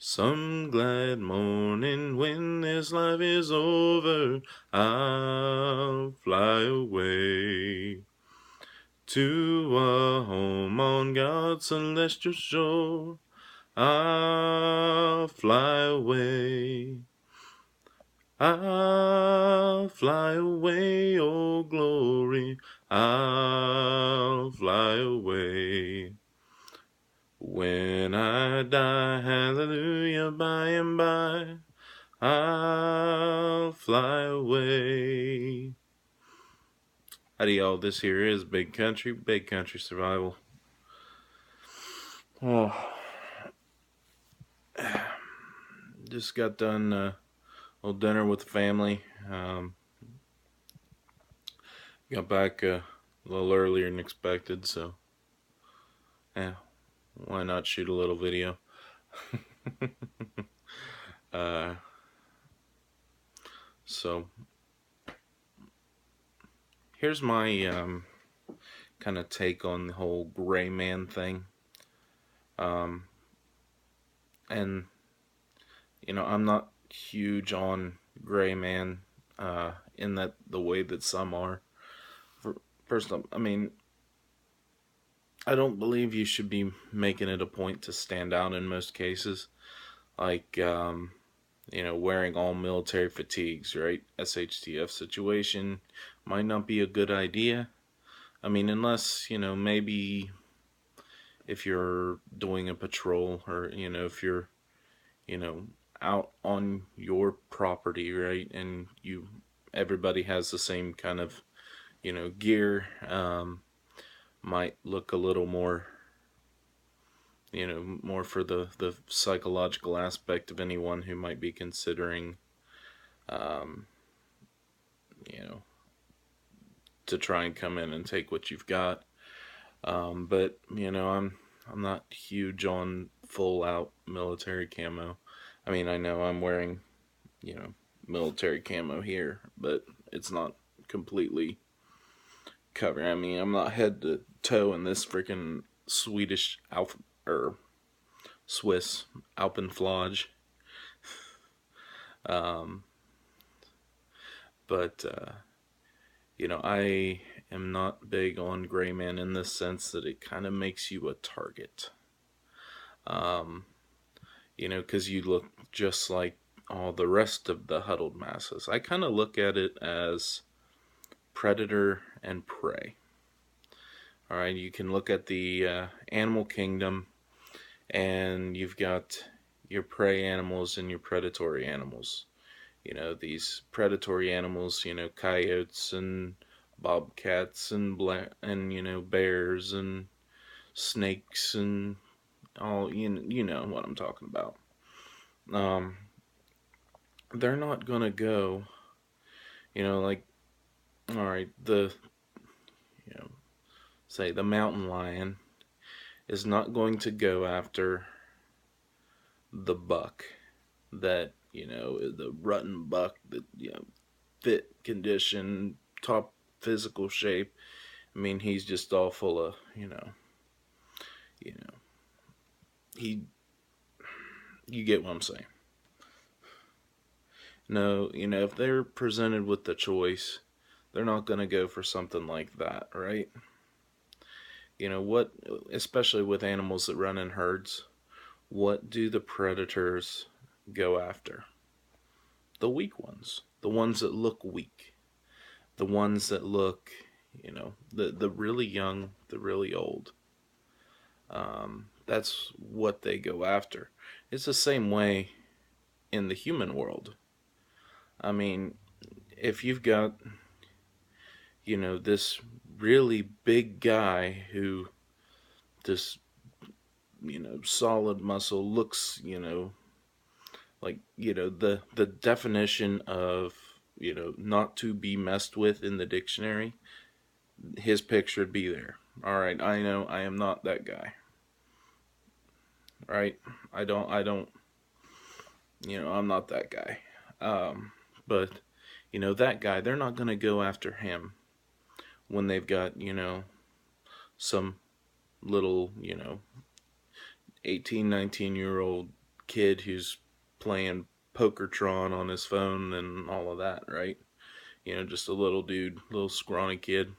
Some glad morning when this life is over, I'll fly away to a home on God's celestial shore. I'll fly away. I'll fly away, oh glory, I'll fly away. When I die, hallelujah, by and by, I'll fly away. Howdy y'all, this here is Big Country Survival. Oh, just got done little dinner with the family. Got back a little earlier than expected, so yeah, why not shoot a little video? So here's my kind of take on the whole gray man thing. And you know, I'm not huge on gray man in that the way that some are. First, I mean, I don't believe you should be making it a point to stand out in most cases. Like, you know, wearing all military fatigues, right? SHTF situation might not be a good idea. I mean, unless, you know, maybe if you're doing a patrol or, you know, if you're, you know, out on your property, right? And everybody has the same kind of, you know, gear, might look a little more, you know, more for the psychological aspect of anyone who might be considering, um, you know, to try and come in and take what you've got. But you know, I'm not huge on full out military camo. I mean, I know I'm wearing, you know, military camo here, but it's not completely covering. I mean, I'm not head to toe in this freaking Swedish or Swiss Alpenflage. Um, but you know, I am not big on gray man in the sense that it kind of makes you a target. Um, you know, because you look just like all the rest of the huddled masses. I kind of look at it as predator and prey. All right, you can look at the animal kingdom, and you've got your prey animals and your predatory animals. You know, these predatory animals, you know, coyotes and bobcats and you know, bears and snakes and all, you know what I'm talking about. Um, they're not gonna go, you know, like, all right, you know, say the mountain lion is not going to go after the buck that, you know, the rutting buck that, you know, fit condition, top physical shape. I mean, he's just all full of, you know, he, you get what I'm saying. No, you know, if they're presented with the choice, they're not going to go for something like that, right? You know, what, especially with animals that run in herds, what do the predators go after? The weak ones, the ones that look weak, the ones that look, you know, the really young, the really old. That's what they go after. It's the same way in the human world. I mean, if you've got, you know, this really big guy who this, you know, solid muscle looks, you know, like, you know, the definition of, you know, not to be messed with in the dictionary, his picture would be there. All right, I know I am not that guy. Right? I don't, you know, I'm not that guy. But you know, that guy, they're not going to go after him when they've got, you know, some little, you know, 18, 19-year-old kid who's playing Pokertron on his phone and all of that, right? Just a little dude, little scrawny kid,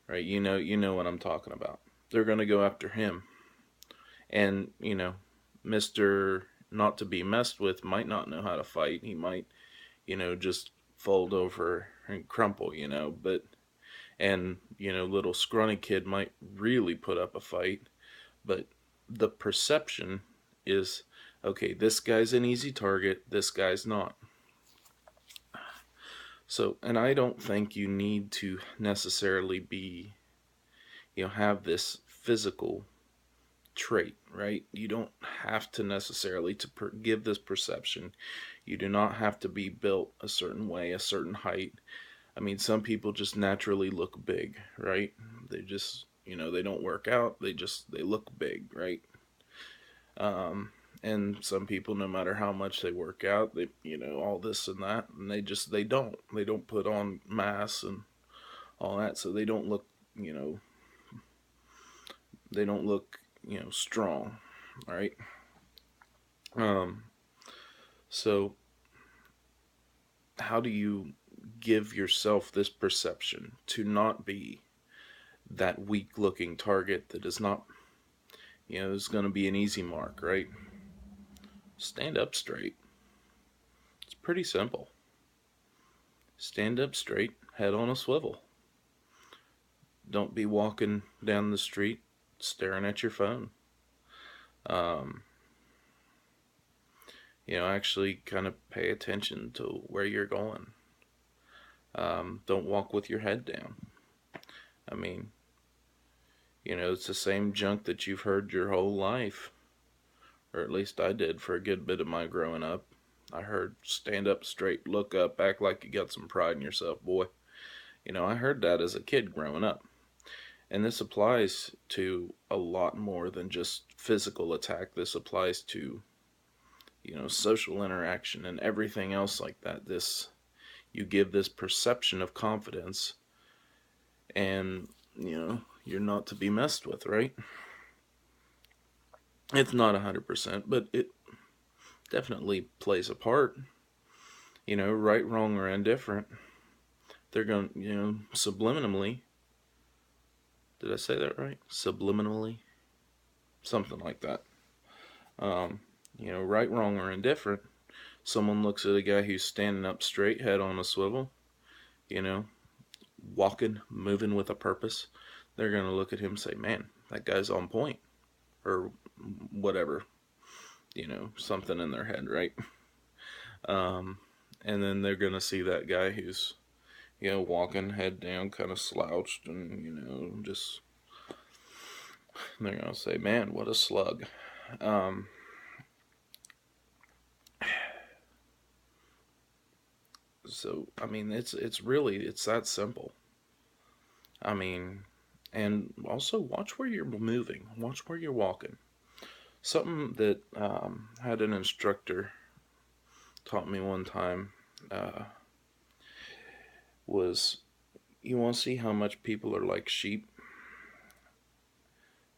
right? You know what I'm talking about. They're gonna go after him, and Mister Not to be messed with might not know how to fight. He might, just fold over and crumple, but little scrawny kid might really put up a fight, but the perception is, okay, this guy's an easy target, this guy's not. So, and I don't think you need to necessarily be, have this physical trait, right? You don't have to necessarily give this perception. You do not have to be built a certain way, a certain height. I mean, some people just naturally look big, right? They just, they don't work out. They look big, right? And some people, no matter how much they work out, they, all this and that, and they don't put on mass and all that, so they don't look, you know, they don't look, strong, right? Um, so how do you give yourself this perception to not be that weak looking target that is not, is going to be an easy mark, right? Stand up straight. It's pretty simple. Stand up straight, head on a swivel. Don't be walking down the street staring at your phone. Um, actually kind of pay attention to where you're going. Don't walk with your head down. I mean, it's the same junk that you've heard your whole life. Or at least I did for a good bit of my growing up. I heard stand up straight, look up, act like you got some pride in yourself, boy. I heard that as a kid growing up. And this applies to a lot more than just physical attack. This applies to, social interaction and everything else like that. You give this perception of confidence, and, you're not to be messed with, right? It's not 100%, but it definitely plays a part. Right, wrong, or indifferent. They're going to, subliminally. Did I say that right? Subliminally? Something like that. Right, wrong, or indifferent. Someone looks at a guy who's standing up straight, head on a swivel, walking, moving with a purpose. They're going to look at him and say, man, that guy's on point. Or whatever, something in their head, right? And then they're going to see that guy who's, walking head down, kind of slouched, and, just, they're going to say, man, what a slug. So, I mean, it's that simple. I mean, and also watch where you're moving, watch where you're walking. Something that had an instructor taught me one time was, you want to see how much people are like sheep?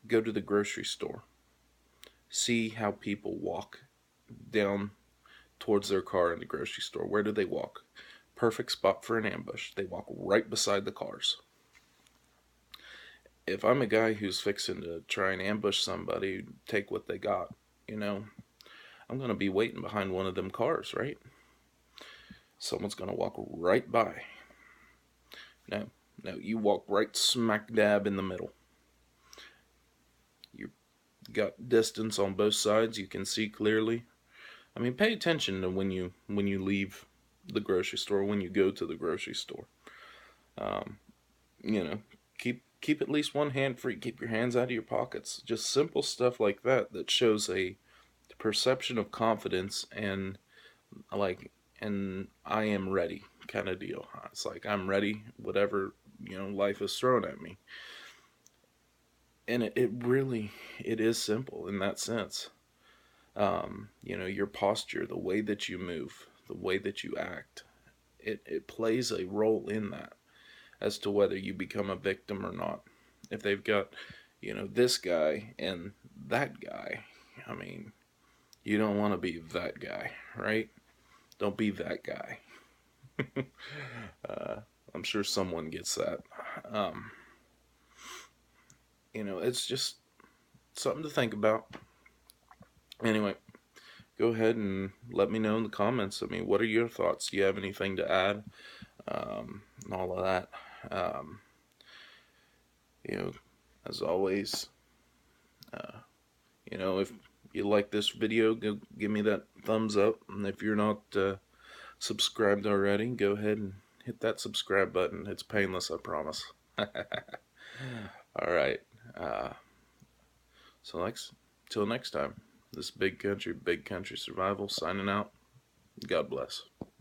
Go to the grocery store. See how people walk down towards their car in the grocery store. Where do they walk? Perfect spot for an ambush. They walk right beside the cars. If I'm a guy who's fixing to try and ambush somebody, take what they got, I'm going to be waiting behind one of them cars, right? Someone's going to walk right by. No, you walk right smack dab in the middle. You got distance on both sides. You can see clearly. I mean, pay attention to when you leave the grocery store, when you go to the grocery store. Keep at least one hand free. Keep your hands out of your pockets. Just simple stuff like that shows a perception of confidence and I am ready kind of deal. It's like I'm ready, whatever life is thrown at me. And it really is simple in that sense. Your posture, the way that you move, the way that you act, it plays a role in that as to whether you become a victim or not. If they've got, this guy and that guy, I mean, You don't want to be that guy, right? Don't be that guy. uh, I'm sure someone gets that. Um, it's just something to think about. Anyway, go ahead and let me know in the comments. I mean, what are your thoughts? Do you have anything to add? And all of that. Um, you know, as always, uh, if you like this video, go give me that thumbs up. And if you're not subscribed already, go ahead and hit that subscribe button. It's painless, I promise. All right. Uh, so till next time, this Big Country Survival signing out. God bless.